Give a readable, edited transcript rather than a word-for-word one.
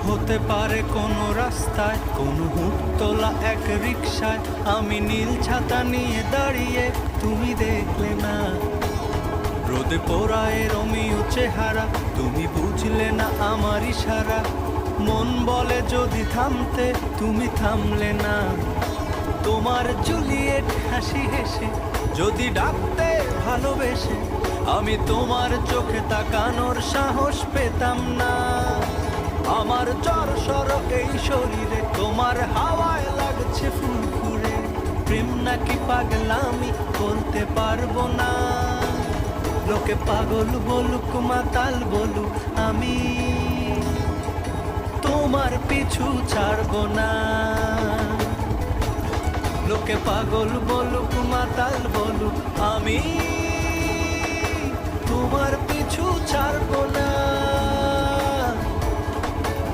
হতে পারে কোনো রাস্তায়, কোনো হুটতোলা এক রিকশায় আমি নীল ছাতা নিয়ে দাঁড়িয়ে, তুমি দেখলে না রোদে পোড়ায় রোমিও চেহারা, তুমি বুঝলে না আমার ইশারা। মন বলে যদি থামতে, তুমি থামলে না। তোমার জুলিয়েট হাসি হেসে যদি ডাকতে ভালোবেসে, আমি তোমার চোখে তাকানোর সাহস পেতাম না। আমার জড়সড় এই শরীরে তোমার হাওয়ায় লাগছে ফুরফুরে। প্রেম নাকি পাগলামি বলতে পারবো না। লোকে পাগল বলুক মাতাল বলুক, আমি তোমার পিছু ছাড়বো না। লোকে পাগল বলুক মাতাল বলুক, আমি তোমার পিছু ছাড়বো না।